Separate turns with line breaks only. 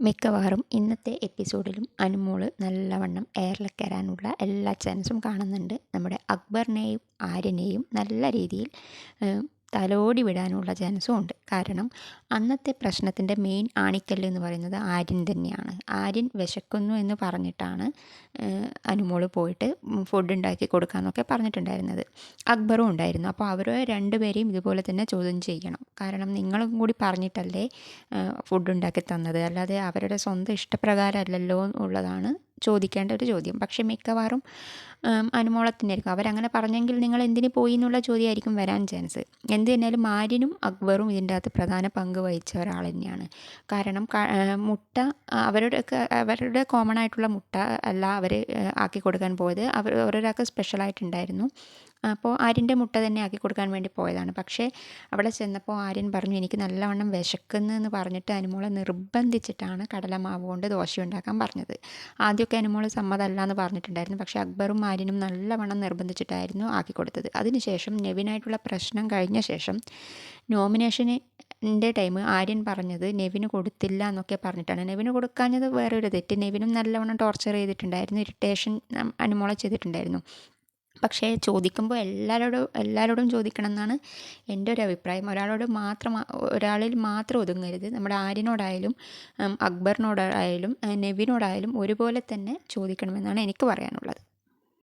മിക്കവാറും ഇന്നത്തെ എപ്പിസോഡിലും അനുമോള് നല്ലവണ്ണം എയറിൽ കയറാനുള്ള എല്ലാ ചാൻസും കാണുന്നുണ്ട്. നമ്മുടെ അക്ബറിനെയും ആര്യനെയും നല്ല രീതിയിൽ തലോടി വിടാനുള്ള ചാൻസും ഉണ്ട്. കാരണം അന്നത്തെ പ്രശ്നത്തിൻ്റെ മെയിൻ ആണിക്കല്ല് എന്ന് പറയുന്നത് ആര്യൻ തന്നെയാണ്. ആര്യൻ വിശക്കുന്നു എന്ന് പറഞ്ഞിട്ടാണ് അനുമോള് പോയിട്ട് ഫുഡ് ഉണ്ടാക്കി കൊടുക്കാമെന്നൊക്കെ പറഞ്ഞിട്ടുണ്ടായിരുന്നത്. അക്ബറും ഉണ്ടായിരുന്നു. അപ്പോൾ അവർ രണ്ടുപേരെയും ഇതുപോലെ തന്നെ ചോദ്യം ചെയ്യണം. കാരണം നിങ്ങളും കൂടി പറഞ്ഞിട്ടല്ലേ ഫുഡ് ഉണ്ടാക്കി തന്നത്, അല്ലാതെ അവരുടെ സ്വന്തം ഇഷ്ടപ്രകാരമല്ലല്ലോ എന്നുള്ളതാണ് ചോദിക്കേണ്ട ഒരു ചോദ്യം. പക്ഷേ മിക്കവാറും അനുമോളത്തിനായിരിക്കും അവരങ്ങനെ പറഞ്ഞെങ്കിൽ നിങ്ങൾ എന്തിന് പോയി എന്നുള്ള ചോദ്യമായിരിക്കും വരാൻ ചാൻസ്. എന്ത് തന്നെയാലും ആര്യനും അക്ബറും ഇതിൻ്റെ അകത്ത് പ്രധാന പങ്ക് വഹിച്ച ഒരാൾ തന്നെയാണ്. കാരണം മുട്ട അവരുടെ കോമൺ ആയിട്ടുള്ള മുട്ട അല്ല അവർ ആക്കി കൊടുക്കാൻ പോയത്. അവർ ഓരോരാൾക്ക് സ്പെഷ്യലായിട്ടുണ്ടായിരുന്നു. അപ്പോൾ ആര്യൻ്റെ മുട്ട തന്നെ ആക്കി കൊടുക്കാൻ വേണ്ടി പോയതാണ്. പക്ഷേ അവിടെ ചെന്നപ്പോൾ ആര്യൻ പറഞ്ഞു എനിക്ക് നല്ലവണ്ണം വിശക്കുന്നു പറഞ്ഞിട്ട് അനുമോളെ നിർബന്ധിച്ചിട്ടാണ് കടലമാവ് കൊണ്ട് ദോശ ഉണ്ടാക്കാൻ പറഞ്ഞത്. ആദ്യമൊക്കെ അനുമോൾ സമ്മതമല്ല എന്ന് പറഞ്ഞിട്ടുണ്ടായിരുന്നു. പക്ഷേ അക്ബറും ആര്യനും നല്ലവണ്ണം നിർബന്ധിച്ചിട്ടായിരുന്നു ആക്കി കൊടുത്തത്. അതിനുശേഷം നെവിനായിട്ടുള്ള പ്രശ്നം കഴിഞ്ഞ ശേഷം നോമിനേഷൻ്റെ ടൈം ആര്യൻ പറഞ്ഞത് നെവിന് കൊടുത്തില്ല എന്നൊക്കെ പറഞ്ഞിട്ടാണ്. നെവിന് കൊടുക്കാഞ്ഞത് വേറൊരു തെറ്റ്. നെവിനും നല്ലവണ്ണം ടോർച്ചർ ചെയ്തിട്ടുണ്ടായിരുന്നു, ഇറിറ്റേഷൻ അനുമോളെ ചെയ്തിട്ടുണ്ടായിരുന്നു. പക്ഷേ ചോദിക്കുമ്പോൾ എല്ലാവരോടും ചോദിക്കണം എന്നാണ് എൻ്റെ ഒരു അഭിപ്രായം. ഒരാളിൽ മാത്രം ഒതുങ്ങരുത്. നമ്മുടെ ആര്യനോടായാലും അക്ബറിനോടായാലും നെവിനോടായാലും ഒരുപോലെ തന്നെ ചോദിക്കണമെന്നാണ് എനിക്ക് പറയാനുള്ളത്.